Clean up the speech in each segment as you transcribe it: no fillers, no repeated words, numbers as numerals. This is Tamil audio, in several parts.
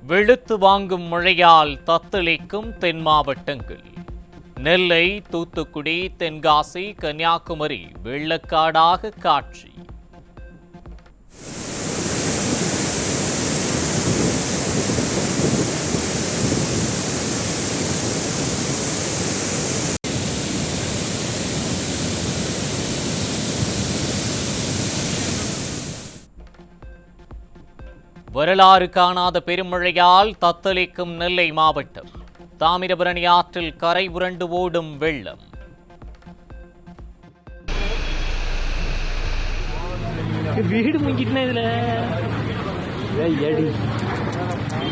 வெளுத்து வாங்கும் மழையால் தத்தளிக்கும் தென் மாவட்டங்கள். நெல்லை, தூத்துக்குடி, தென்காசி, கன்னியாகுமரி வெள்ளக்காடாக காட்சி. வரலாறு காணாத பெருமழையால் தத்தளிக்கும் நெல்லை மாவட்டம். தாமிரபரணி ஆற்றில் கரை புரண்டு ஓடும் வெள்ளம். வீடு முங்கிட்டுனா இதுல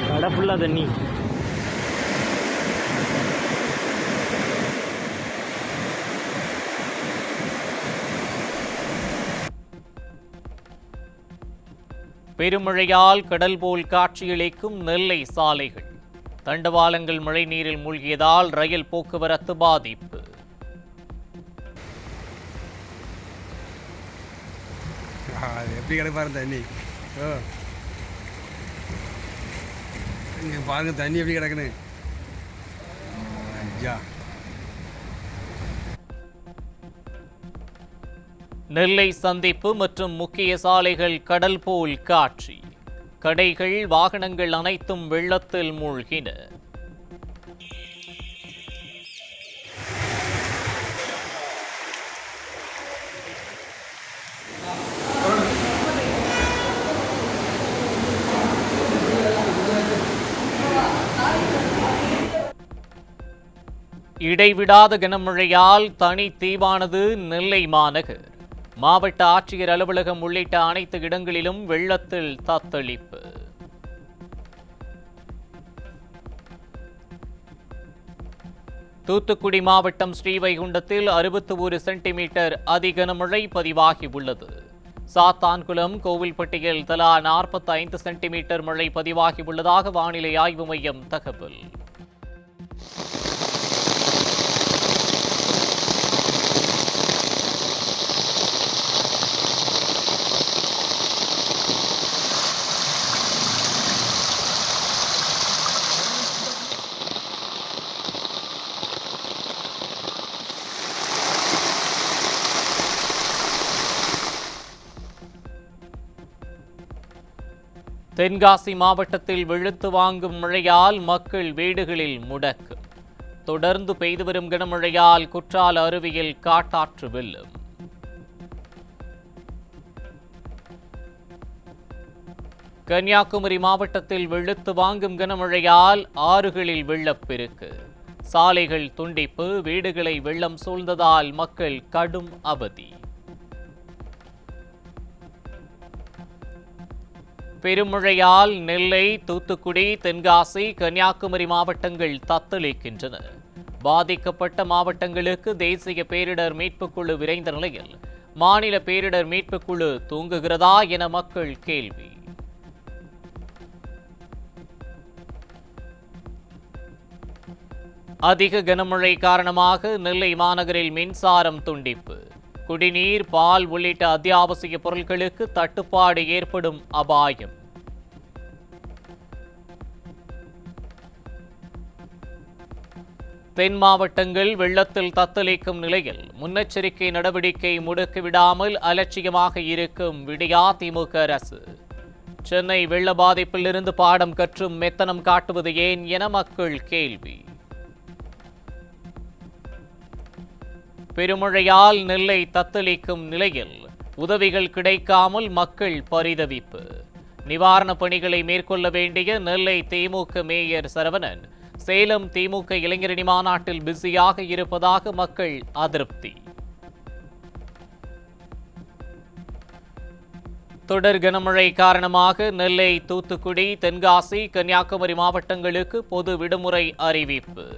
கடை ஃபுல்லா தண்ணி. பெருமழையால் கடல் போல் காட்சியளிக்கும் நெல்லை சாலைகள். தண்டவாளங்கள் மழை நீரில் மூழ்கியதால் ரயில் போக்குவரத்து பாதிப்பு. எப்படி கிடப்பாரு தண்ணி? பாருங்க தண்ணி எப்படி கிடக்குன்னு. ஐயா, நெல்லை சந்திப்பு மற்றும் முக்கிய சாலைகள் கடல் போல் காட்சி. கடைகள், வாகனங்கள் அனைத்தும் வெள்ளத்தில் மூழ்கின. இடைவிடாத கனமழையால் தனி தீவானது நெல்லை மாநகர். மாவட்ட ஆட்சியர் அலுவலகம் உள்ளிட்ட அனைத்து இடங்களிலும் வெள்ளத்தில் தத்தளிப்பு. தூத்துக்குடி மாவட்டம் ஸ்ரீவைகுண்டத்தில் 61 சென்டிமீட்டர் அதிகனமழை பதிவாகியுள்ளது. சாத்தான்குளம், கோவில்பட்டியில் தலா 45 சென்டிமீட்டர் மழை பதிவாகியுள்ளதாக வானிலை ஆய்வு மையம் தகவல். தென்காசி மாவட்டத்தில் வெளுத்து வாங்கும் மழையால் மக்கள் வீடுகளில் முடக்கு. தொடர்ந்து பெய்து வரும் கனமழையால் குற்றால அருவியில் காட்டாற்று வெள்ளம். கன்னியாகுமரி மாவட்டத்தில் வெளுத்து வாங்கும் கனமழையால் ஆறுகளில் வெள்ளப்பெருக்கு. சாலைகள் துண்டிப்பு, வீடுகளை வெள்ளம் சூழ்ந்ததால் மக்கள் கடும் அவதி. பெருமழையால் நெல்லை, தூத்துக்குடி, தென்காசி, கன்னியாகுமரி மாவட்டங்கள் தத்தளிக்கின்றன. பாதிக்கப்பட்ட மாவட்டங்களுக்கு தேசிய பேரிடர் மீட்புக் குழு விரைந்த நிலையில் மாநில பேரிடர் மீட்புக் குழு தூங்குகிறதா என மக்கள் கேள்வி. அதிக கனமழை காரணமாக நெல்லை மாநகரில் மின்சாரம் துண்டிப்பு. குடிநீர், பால் உள்ளிட்ட அத்தியாவசிய பொருட்களுக்கு தட்டுப்பாடு ஏற்படும் அபாயம். தென் மாவட்டங்கள் வெள்ளத்தில் தத்தளிக்கும் நிலையில் முன்னெச்சரிக்கை நடவடிக்கை முடுக்கிவிடாமல் அலட்சியமாக இருக்கும் விடியா திமுக அரசு. சென்னை வெள்ள பாதிப்பிலிருந்து பாடம் கற்றும் மெத்தனம் காட்டுவது ஏன் என மக்கள் கேள்வி. பெருமழையால் நெல்லை தத்தளிக்கும் நிலையில் உதவிகள் கிடைக்காமல் மக்கள் பரிதவிப்பு. நிவாரணப் பணிகளை மேற்கொள்ள வேண்டிய நெல்லை திமுக மேயர் சரவணன் சேலம் திமுக இளைஞரணி மாநாட்டில் பிஸியாக இருப்பதாக மக்கள் அதிருப்தி. தொடர் கனமழை காரணமாக நெல்லை, தூத்துக்குடி, தென்காசி, கன்னியாகுமரி மாவட்டங்களுக்கு பொது விடுமுறை அறிவிப்பு.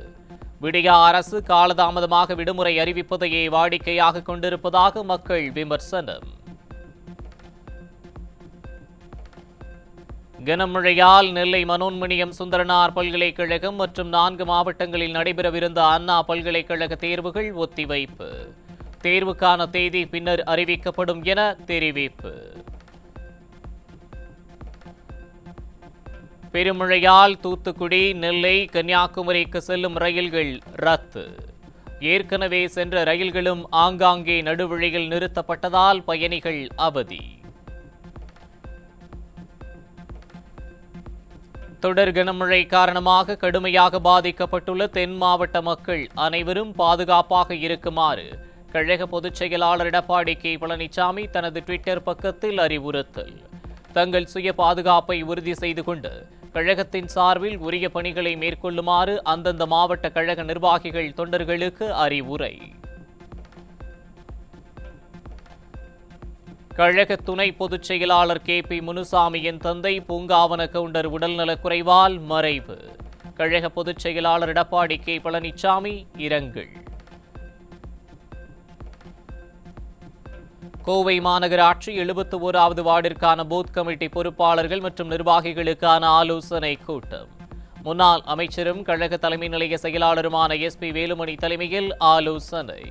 விடியா அரசு காலதாமதமாக விடுமுறை அறிவிப்பதையே வாடிக்கையாக கொண்டிருப்பதாக மக்கள் விமர்சனம். கனமழையால் நெல்லை மனோன்மணியம் சுந்தரனார் பல்கலைக்கழகம் மற்றும் 4 மாவட்டங்களில் நடைபெறவிருந்த அண்ணா பல்கலைக்கழக தேர்வுகள் ஒத்திவைப்பு. தேர்வுக்கான தேதி பின்னர் அறிவிக்கப்படும் என தெரிவிப்பு. பெருமழையால் தூத்துக்குடி, நெல்லை, கன்னியாகுமரிக்கு செல்லும் ரயில்கள் ரத்து. ஏற்கனவே சென்ற ரயில்களும் ஆங்காங்கே நடுவழியில் நிறுத்தப்பட்டதால் பயணிகள் அவதி. தொடர் கனமழை காரணமாக கடுமையாக பாதிக்கப்பட்டுள்ள தென் மாவட்ட மக்கள் அனைவரும் பாதுகாப்பாக இருக்குமாறு கழக பொதுச் செயலாளர் எடப்பாடி கே பழனிசாமி தனது ட்விட்டர் பக்கத்தில் அறிவுறுத்தல். தங்கள் சுய பாதுகாப்பை உறுதி செய்து கொண்டு கழகத்தின் சார்பில் உரிய பணிகளை மேற்கொள்ளுமாறு அந்தந்த மாவட்ட கழக நிர்வாகிகள் தொண்டர்களுக்கு அறிவுரை. கழக துணை பொதுச் செயலாளர் KP முனுசாமியின் தந்தை பூங்காவன கவுண்டர் உடல்நலக்குறைவால் மறைவு. கழக பொதுச் செயலாளர் எடப்பாடி கே பழனிசாமி இரங்கல். கோவை மாநகராட்சி 71வது வார்டிற்கான பூத் கமிட்டி பொறுப்பாளர்கள் மற்றும் நிர்வாகிகளுக்கான ஆலோசனை கூட்டம். முன்னாள் அமைச்சரும் கழக தலைமை நிலைய செயலாளருமான SP வேலுமணி தலைமையில் ஆலோசனை.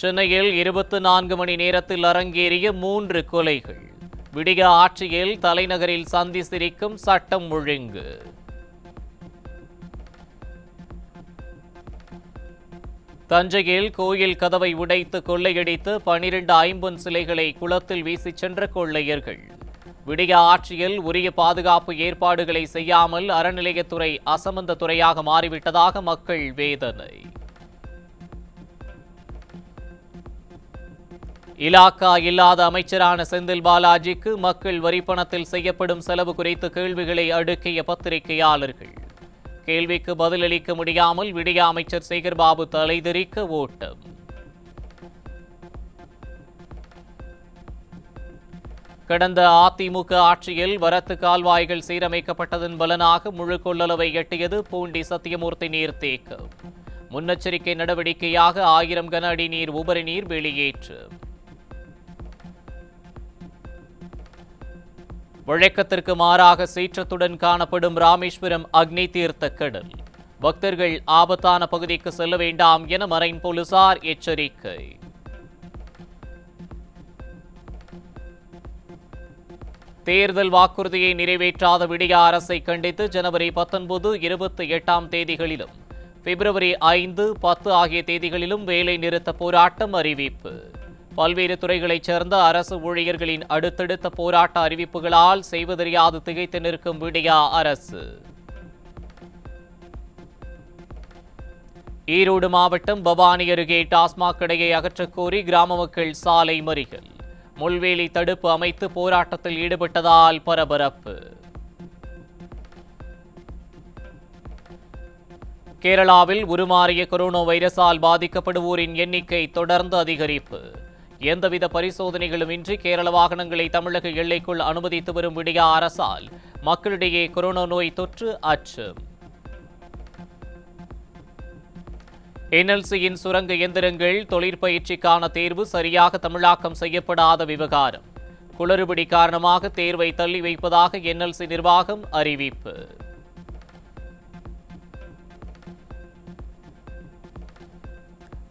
சென்னையில் 24 மணி நேரத்தில் அரங்கேறிய 3 கொலைகள். விடிய ஆட்சியில் தலைநகரில் சந்தி சிரிக்கும் சட்டம் ஒழுங்கு. தஞ்சையில் கோயில் கதவை உடைத்து கொள்ளையடித்து 12 ஐம்பொன் சிலைகளை குளத்தில் வீசிச் சென்ற கொள்ளையர்கள். விடிய ஆட்சியில் உரிய பாதுகாப்பு ஏற்பாடுகளை செய்யாமல் அறநிலையத்துறை அசமந்த துறையாக மாறிவிட்டதாக மக்கள் வேதனை. இலாக்கா இல்லாத அமைச்சரான செந்தில் பாலாஜிக்கு மக்கள் வரிப்பணத்தில் செய்யப்படும் செலவு குறித்து கேள்விகளை அடுக்கிய பத்திரிகையாளர்கள். கேள்விக்கு பதிலளிக்க முடியாமல் விடிய அமைச்சர் சேகர்பாபு தலைதெறிக்க ஓட்டம். கடந்த அதிமுக ஆட்சியில் வரத்து கால்வாய்கள் சீரமைக்கப்பட்டதன் பலனாக முழு கொள்ளளவை எட்டியது பூண்டி சத்தியமூர்த்தி நீர்த்தேக்கம். முன்னெச்சரிக்கை நடவடிக்கையாக 1000 கன அடி நீர் உபரி நீர் வெளியேற்று. வழக்கத்திற்கு மாறாக சீற்றத்துடன் காணப்படும் ராமேஸ்வரம் அக்னி தீர்த்த கடல். பக்தர்கள் ஆபத்தான பகுதிக்கு செல்ல வேண்டாம் என மரைன் போலீசார் எச்சரிக்கை. தேர்தல் வாக்குறுதியை நிறைவேற்றாத விடிய அரசை கண்டித்து ஜனவரி 19, 28 தேதிகளிலும் பிப்ரவரி 5, 10 ஆகிய தேதிகளிலும் வேலை நிறுத்த போராட்டம் அறிவிப்பு. பல்வேறு துறைகளைச் சேர்ந்த அரசு ஊழியர்களின் அடுத்தடுத்த போராட்ட அறிவிப்புகளால் செய்வதறியாது திகைத்து நிற்கும் விடியா அரசு. ஈரோடு மாவட்டம் பவானி அருகே டாஸ்மாக் கடையை அகற்றக்கோரி கிராம மக்கள் சாலை மறியல். முள்வேலி தடுப்பு அமைத்து போராட்டத்தில் ஈடுபட்டதால் பரபரப்பு. கேரளாவில் உருமாறிய கொரோனா வைரஸால் பாதிக்கப்படுவோரின் எண்ணிக்கை தொடர்ந்து அதிகரிப்பு. எந்தவித பரிசோதனைகளும் இன்றி கேரள வாகனங்களை தமிழக எல்லைக்குள் அனுமதித்து வரும் விடியா அரசால் மக்களிடையே கொரோனா நோய் தொற்று அச்சம். NLCயின் சுரங்க இயந்திரங்கள் தொழிற்பயிற்சிக்கான தேர்வு சரியாக தமிழாக்கம் செய்யப்படாத விவகாரம். குளறுபடி காரணமாக தேர்வை தள்ளி வைப்பதாக NLC நிர்வாகம் அறிவிப்பு.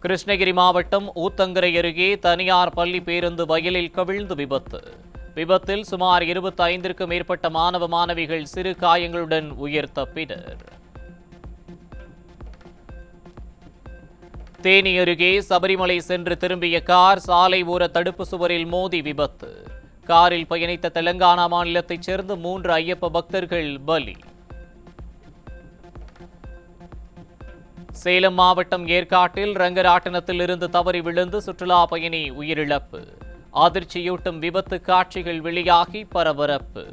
கிருஷ்ணகிரி மாவட்டம் ஊத்தங்கரை அருகே தனியார் பள்ளி பேருந்து வயலில் கவிழ்ந்து விபத்து. விபத்தில் சுமார் 25க்கும் மேற்பட்ட மாணவ மாணவிகள் சிறு காயங்களுடன் உயிர் தப்பினர். தேனி அருகே சபரிமலை சென்று திரும்பிய கார் சாலை ஓர தடுப்பு சுவரில் மோதி விபத்து. காரில் பயணித்த தெலங்கானா மாநிலத்தைச் சேர்ந்த 3 ஐயப்ப பக்தர்கள் பலி. சேலம் மாவட்டம் ஏற்காட்டில் ரங்கராட்டினத்தில் இருந்து தவறி விழுந்து சுற்றுலா பயணி உயிரிழப்பு. அதிர்ச்சியூட்டும் விபத்து காட்சிகள் வெளியாகி பரபரப்பு.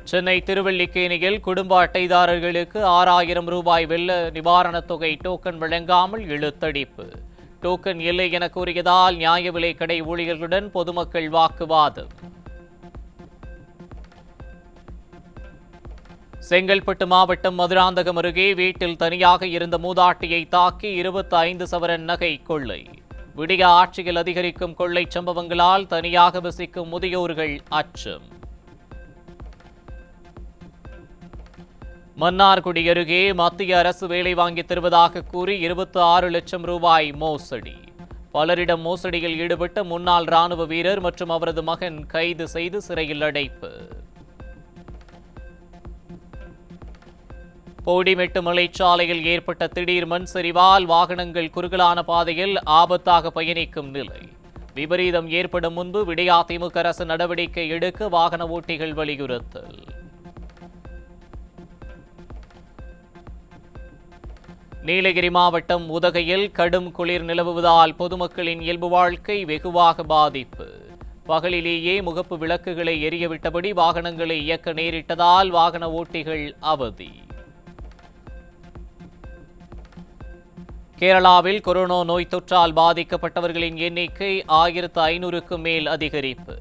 சென்னை திருவல்லிக்கேணியில் குடும்ப அட்டைதாரர்களுக்கு 6000 ரூபாய் வெள்ள நிவாரணத் தொகை டோக்கன் வழங்காமல் இழுத்தடிப்பு. டோக்கன் இல்லை என கூறியதால் நியாய விலை கடை ஊழியர்களுடன் பொதுமக்கள் வாக்குவாதம். செங்கல்பட்டு மாவட்டம் மதுராந்தகம் அருகே வீட்டில் தனியாக இருந்த மூதாட்டியை தாக்கி 25 சவரன் நகை கொள்ளை. விடிய ஆட்சியில் அதிகரிக்கும் கொள்ளை சம்பவங்களால் தனியாக வசிக்கும் முதியோர்கள் அச்சம். மன்னார்குடி அருகே மத்திய அரசு வேலை வாங்கித் தருவதாக கூறி 26 லட்சம் ரூபாய் மோசடி. பலரிடம் மோசடியில் ஈடுபட்ட முன்னாள் ராணுவ வீரர் மற்றும் அவரது மகன் கைது செய்து சிறையில் அடைப்பு. போடிமெட்டு மலைச்சாலையில் ஏற்பட்ட திடீர் மண் சரிவால் வாகனங்கள் குறுகலான பாதையில் ஆபத்தாக பயணிக்கும் நிலை. விபரீதம் ஏற்படும் முன்பு விடியாதிமுக அரசு நடவடிக்கை எடுக்க வாகன ஓட்டிகள் வலியுறுத்தல். நீலகிரி மாவட்டம் உதகையில் கடும் குளிர் நிலவுவதால் பொதுமக்களின் இயல்பு வாழ்க்கை வெகுவாக பாதிப்பு. பகலிலேயே முகப்பு விளக்குகளை எரியவிட்டபடி வாகனங்களை இயக்க நேரிட்டதால் வாகன ஓட்டிகள் அவதி. கேரளாவில் கொரோனா நோய் தொற்றால் பாதிக்கப்பட்டவர்களின் எண்ணிக்கை 1500க்கும் மேல் அதிகரிப்பு.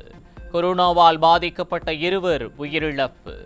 கொரோனாவால் பாதிக்கப்பட்ட 2 உயிரிழப்பு.